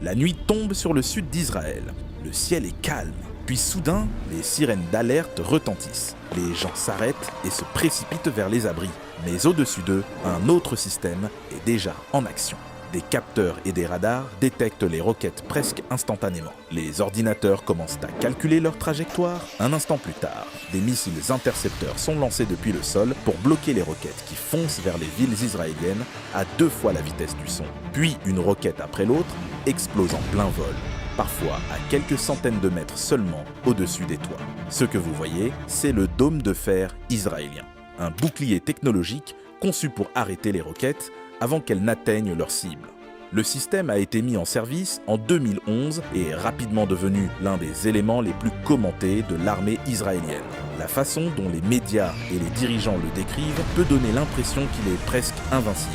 La nuit tombe sur le sud d'Israël. Le ciel est calme. Puis soudain, les sirènes d'alerte retentissent. Les gens s'arrêtent et se précipitent vers les abris. Mais au-dessus d'eux, un autre système est déjà en action. Des capteurs et des radars détectent les roquettes presque instantanément. Les ordinateurs commencent à calculer leur trajectoire. Un instant plus tard, des missiles intercepteurs sont lancés depuis le sol pour bloquer les roquettes qui foncent vers les villes israéliennes à 2 fois la vitesse du son. Puis une roquette après l'autre explose en plein vol, parfois à quelques centaines de mètres seulement au-dessus des toits. Ce que vous voyez, c'est le dôme de fer israélien, un bouclier technologique conçu pour arrêter les roquettes avant qu'elles n'atteignent leur cible. Le système a été mis en service en 2011 et est rapidement devenu l'un des éléments les plus commentés de l'armée israélienne. La façon dont les médias et les dirigeants le décrivent peut donner l'impression qu'il est presque invincible.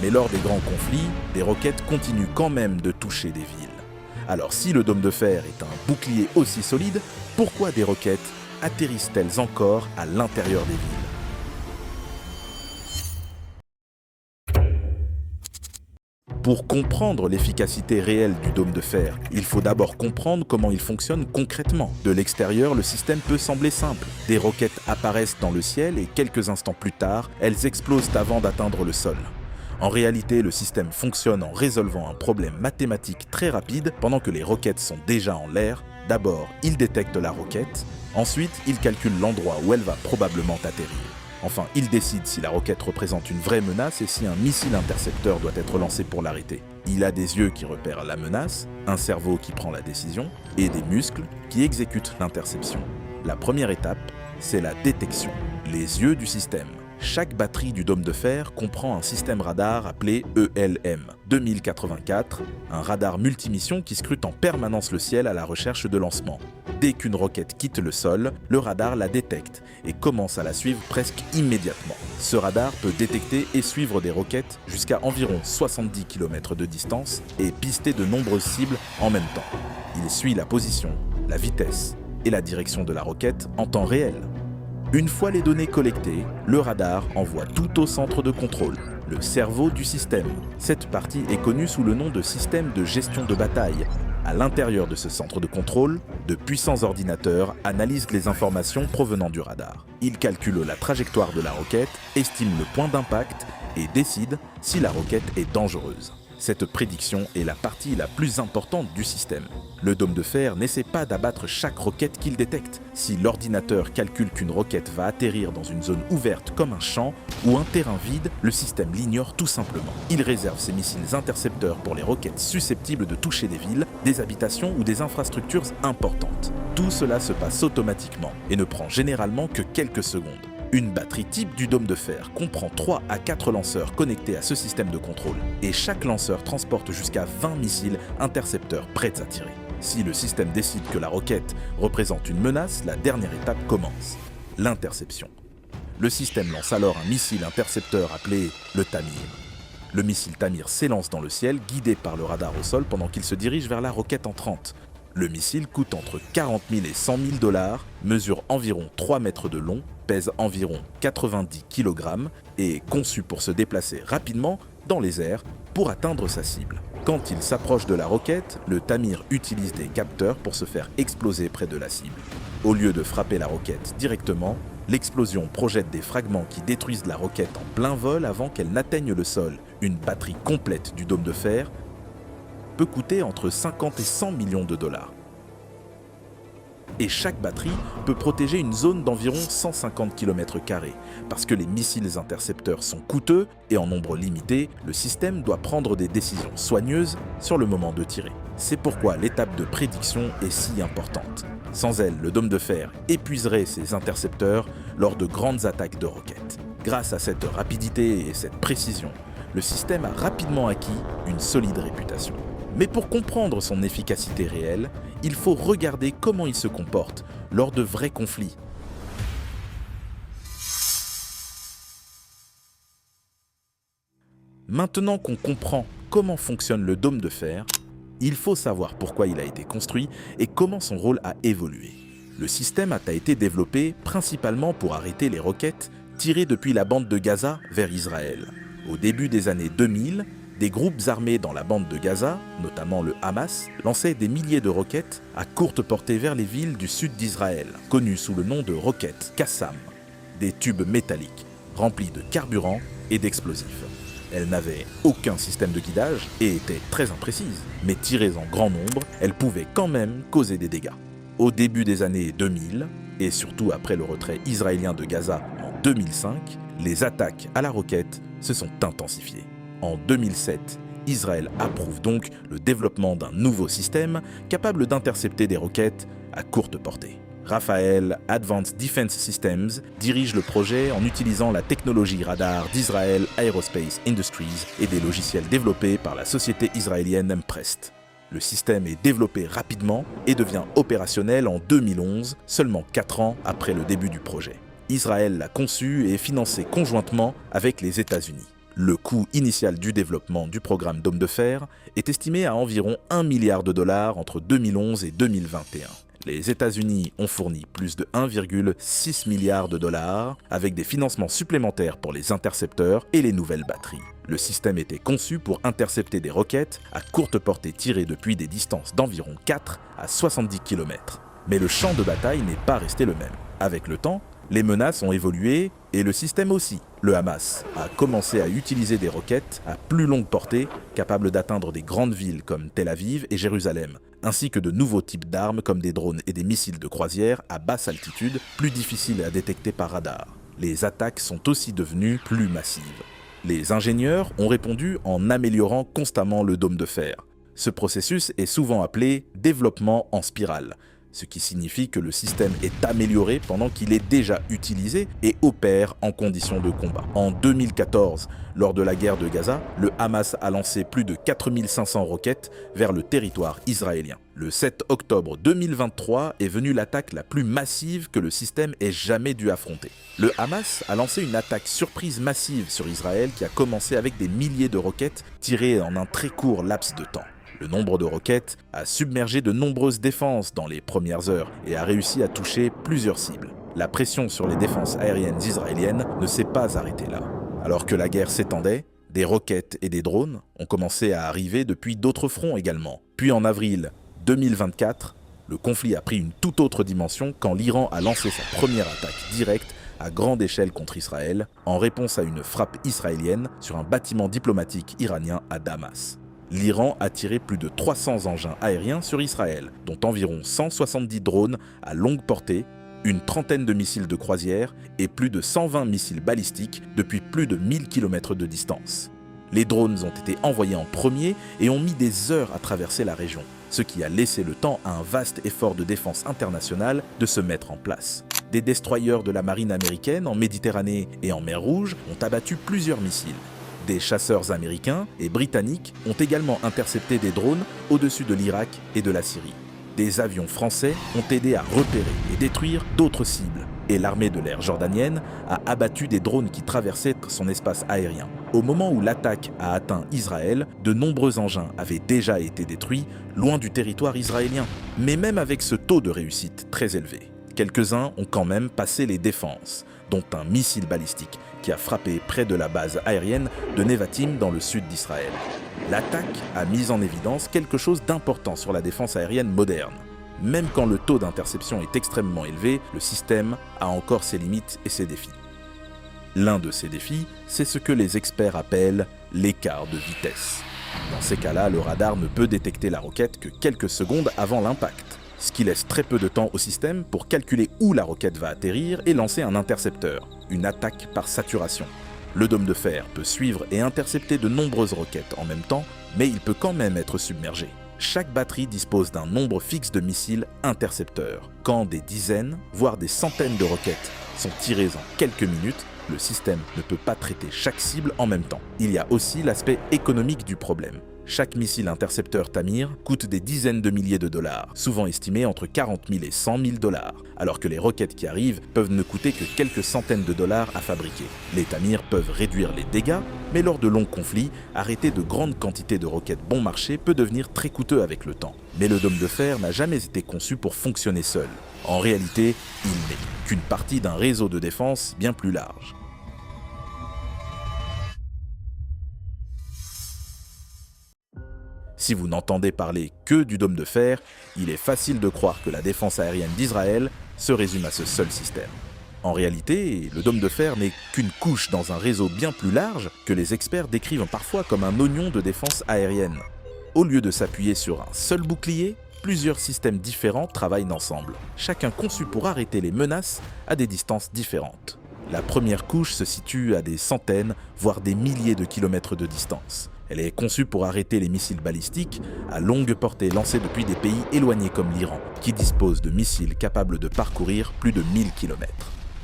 Mais lors des grands conflits, des roquettes continuent quand même de toucher des villes. Alors si le dôme de fer est un bouclier aussi solide, pourquoi des roquettes atterrissent-elles encore à l'intérieur des villes ? Pour comprendre l'efficacité réelle du dôme de fer, il faut d'abord comprendre comment il fonctionne concrètement. De l'extérieur, le système peut sembler simple. Des roquettes apparaissent dans le ciel et quelques instants plus tard, elles explosent avant d'atteindre le sol. En réalité, le système fonctionne en résolvant un problème mathématique très rapide pendant que les roquettes sont déjà en l'air. D'abord, il détecte la roquette, ensuite, il calcule l'endroit où elle va probablement atterrir. Enfin, il décide si la roquette représente une vraie menace et si un missile intercepteur doit être lancé pour l'arrêter. Il a des yeux qui repèrent la menace, un cerveau qui prend la décision et des muscles qui exécutent l'interception. La première étape, c'est la détection, les yeux du système. Chaque batterie du dôme de fer comprend un système radar appelé ELM 2084, un radar multimission qui scrute en permanence le ciel à la recherche de lancement. Dès qu'une roquette quitte le sol, le radar la détecte et commence à la suivre presque immédiatement. Ce radar peut détecter et suivre des roquettes jusqu'à environ 70 km de distance et pister de nombreuses cibles en même temps. Il suit la position, la vitesse et la direction de la roquette en temps réel. Une fois les données collectées, le radar envoie tout au centre de contrôle, le cerveau du système. Cette partie est connue sous le nom de système de gestion de bataille. À l'intérieur de ce centre de contrôle, de puissants ordinateurs analysent les informations provenant du radar. Ils calculent la trajectoire de la roquette, estiment le point d'impact et décident si la roquette est dangereuse. Cette prédiction est la partie la plus importante du système. Le dôme de fer n'essaie pas d'abattre chaque roquette qu'il détecte. Si l'ordinateur calcule qu'une roquette va atterrir dans une zone ouverte comme un champ ou un terrain vide, le système l'ignore tout simplement. Il réserve ses missiles intercepteurs pour les roquettes susceptibles de toucher des villes, des habitations ou des infrastructures importantes. Tout cela se passe automatiquement et ne prend généralement que quelques secondes. Une batterie type du dôme de fer comprend 3 à 4 lanceurs connectés à ce système de contrôle et chaque lanceur transporte jusqu'à 20 missiles intercepteurs prêts à tirer. Si le système décide que la roquette représente une menace, la dernière étape commence, l'interception. Le système lance alors un missile intercepteur appelé le Tamir. Le missile Tamir s'élance dans le ciel, guidé par le radar au sol pendant qu'il se dirige vers la roquette entrante. Le missile coûte entre 40 000 et 100 000 $, mesure environ 3 mètres de long, pèse environ 90 kg et est conçu pour se déplacer rapidement dans les airs pour atteindre sa cible. Quand il s'approche de la roquette, le Tamir utilise des capteurs pour se faire exploser près de la cible. Au lieu de frapper la roquette directement, l'explosion projette des fragments qui détruisent la roquette en plein vol avant qu'elle n'atteigne le sol. Une batterie complète du dôme de fer peut coûter entre 50 et 100 millions de $. Et chaque batterie peut protéger une zone d'environ 150 km². Parce que les missiles intercepteurs sont coûteux et en nombre limité, le système doit prendre des décisions soigneuses sur le moment de tirer. C'est pourquoi l'étape de prédiction est si importante. Sans elle, le dôme de fer épuiserait ses intercepteurs lors de grandes attaques de roquettes. Grâce à cette rapidité et cette précision, le système a rapidement acquis une solide réputation. Mais pour comprendre son efficacité réelle, il faut regarder comment il se comporte lors de vrais conflits. Maintenant qu'on comprend comment fonctionne le dôme de fer, il faut savoir pourquoi il a été construit et comment son rôle a évolué. Le système a été développé principalement pour arrêter les roquettes tirées depuis la bande de Gaza vers Israël. Au début des années 2000, Des groupes armés dans la bande de Gaza, notamment le Hamas, lançaient des milliers de roquettes à courte portée vers les villes du sud d'Israël, connues sous le nom de roquettes Qassam, des tubes métalliques remplis de carburant et d'explosifs. Elles n'avaient aucun système de guidage et étaient très imprécises, mais tirées en grand nombre, elles pouvaient quand même causer des dégâts. Au début des années 2000, et surtout après le retrait israélien de Gaza en 2005, les attaques à la roquette se sont intensifiées. En 2007, Israël approuve donc le développement d'un nouveau système capable d'intercepter des roquettes à courte portée. Rafael Advanced Defense Systems dirige le projet en utilisant la technologie radar d'Israel Aerospace Industries et des logiciels développés par la société israélienne Emprest. Le système est développé rapidement et devient opérationnel en 2011, seulement 4 ans après le début du projet. Israël l'a conçu et financé conjointement avec les États-Unis. Le coût initial du développement du programme Dôme de Fer est estimé à environ 1 milliard de dollars entre 2011 et 2021. Les États-Unis ont fourni plus de 1,6 milliard de dollars avec des financements supplémentaires pour les intercepteurs et les nouvelles batteries. Le système était conçu pour intercepter des roquettes à courte portée tirées depuis des distances d'environ 4 à 70 km. Mais le champ de bataille n'est pas resté le même. Avec le temps, les menaces ont évolué et le système aussi. Le Hamas a commencé à utiliser des roquettes à plus longue portée, capables d'atteindre des grandes villes comme Tel Aviv et Jérusalem, ainsi que de nouveaux types d'armes comme des drones et des missiles de croisière à basse altitude, plus difficiles à détecter par radar. Les attaques sont aussi devenues plus massives. Les ingénieurs ont répondu en améliorant constamment le dôme de fer. Ce processus est souvent appelé développement en spirale, ce qui signifie que le système est amélioré pendant qu'il est déjà utilisé et opère en conditions de combat. En 2014, lors de la guerre de Gaza, le Hamas a lancé plus de 4500 roquettes vers le territoire israélien. Le 7 octobre 2023 est venue l'attaque la plus massive que le système ait jamais dû affronter. Le Hamas a lancé une attaque surprise massive sur Israël qui a commencé avec des milliers de roquettes tirées en un très court laps de temps. Le nombre de roquettes a submergé de nombreuses défenses dans les premières heures et a réussi à toucher plusieurs cibles. La pression sur les défenses aériennes israéliennes ne s'est pas arrêtée là. Alors que la guerre s'étendait, des roquettes et des drones ont commencé à arriver depuis d'autres fronts également. Puis en avril 2024, le conflit a pris une toute autre dimension quand l'Iran a lancé sa première attaque directe à grande échelle contre Israël en réponse à une frappe israélienne sur un bâtiment diplomatique iranien à Damas. L'Iran a tiré plus de 300 engins aériens sur Israël, dont environ 170 drones à longue portée, une trentaine de missiles de croisière et plus de 120 missiles balistiques depuis plus de 1000 km de distance. Les drones ont été envoyés en premier et ont mis des heures à traverser la région, ce qui a laissé le temps à un vaste effort de défense internationale de se mettre en place. Des destroyers de la marine américaine en Méditerranée et en mer Rouge ont abattu plusieurs missiles. Des chasseurs américains et britanniques ont également intercepté des drones au-dessus de l'Irak et de la Syrie. Des avions français ont aidé à repérer et détruire d'autres cibles. Et l'armée de l'air jordanienne a abattu des drones qui traversaient son espace aérien. Au moment où l'attaque a atteint Israël, de nombreux engins avaient déjà été détruits loin du territoire israélien. Mais même avec ce taux de réussite très élevé, quelques-uns ont quand même passé les défenses, dont un missile balistique qui a frappé près de la base aérienne de Nevatim dans le sud d'Israël. L'attaque a mis en évidence quelque chose d'important sur la défense aérienne moderne. Même quand le taux d'interception est extrêmement élevé, le système a encore ses limites et ses défis. L'un de ces défis, c'est ce que les experts appellent l'écart de vitesse. Dans ces cas-là, le radar ne peut détecter la roquette que quelques secondes avant l'impact, ce qui laisse très peu de temps au système pour calculer où la roquette va atterrir et lancer un intercepteur, une attaque par saturation. Le dôme de fer peut suivre et intercepter de nombreuses roquettes en même temps, mais il peut quand même être submergé. Chaque batterie dispose d'un nombre fixe de missiles intercepteurs. Quand des dizaines, voire des centaines de roquettes sont tirées en quelques minutes, le système ne peut pas traiter chaque cible en même temps. Il y a aussi l'aspect économique du problème. Chaque missile intercepteur Tamir coûte des dizaines de milliers de dollars, souvent estimés entre 40 000 et 100 000 dollars, alors que les roquettes qui arrivent peuvent ne coûter que quelques centaines de dollars à fabriquer. Les Tamir peuvent réduire les dégâts, mais lors de longs conflits, arrêter de grandes quantités de roquettes bon marché peut devenir très coûteux avec le temps. Mais le dôme de fer n'a jamais été conçu pour fonctionner seul. En réalité, il n'est qu'une partie d'un réseau de défense bien plus large. Si vous n'entendez parler que du dôme de fer, il est facile de croire que la défense aérienne d'Israël se résume à ce seul système. En réalité, le dôme de fer n'est qu'une couche dans un réseau bien plus large que les experts décrivent parfois comme un oignon de défense aérienne. Au lieu de s'appuyer sur un seul bouclier, plusieurs systèmes différents travaillent ensemble, chacun conçu pour arrêter les menaces à des distances différentes. La première couche se situe à des centaines, voire des milliers de kilomètres de distance. Elle est conçue pour arrêter les missiles balistiques à longue portée lancés depuis des pays éloignés comme l'Iran, qui disposent de missiles capables de parcourir plus de 1000 km.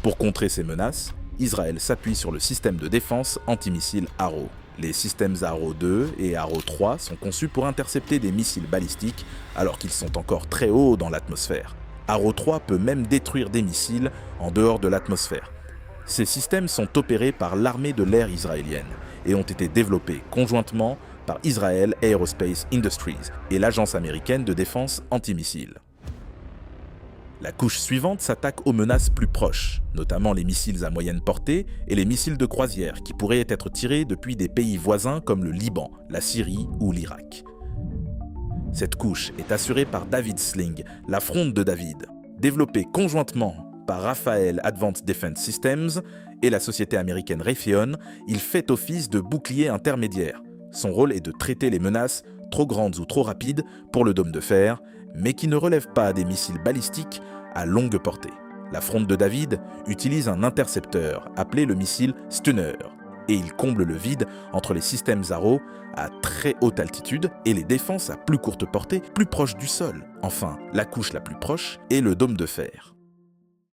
Pour contrer ces menaces, Israël s'appuie sur le système de défense antimissile Arrow. Les systèmes Arrow 2 et Arrow 3 sont conçus pour intercepter des missiles balistiques alors qu'ils sont encore très hauts dans l'atmosphère. Arrow 3 peut même détruire des missiles en dehors de l'atmosphère. Ces systèmes sont opérés par l'armée de l'air israélienne et ont été développés conjointement par Israel Aerospace Industries et l'agence américaine de défense antimissiles. La couche suivante s'attaque aux menaces plus proches, notamment les missiles à moyenne portée et les missiles de croisière qui pourraient être tirés depuis des pays voisins comme le Liban, la Syrie ou l'Irak. Cette couche est assurée par David Sling, la fronde de David, développée conjointement par Rafael Advanced Defense Systems et la société américaine Raytheon. Il fait office de bouclier intermédiaire. Son rôle est de traiter les menaces trop grandes ou trop rapides pour le dôme de fer, mais qui ne relèvent pas des missiles balistiques à longue portée. La fronde de David utilise un intercepteur appelé le missile Stunner, et il comble le vide entre les systèmes Arrow à très haute altitude et les défenses à plus courte portée, plus proches du sol. Enfin, la couche la plus proche est le dôme de fer.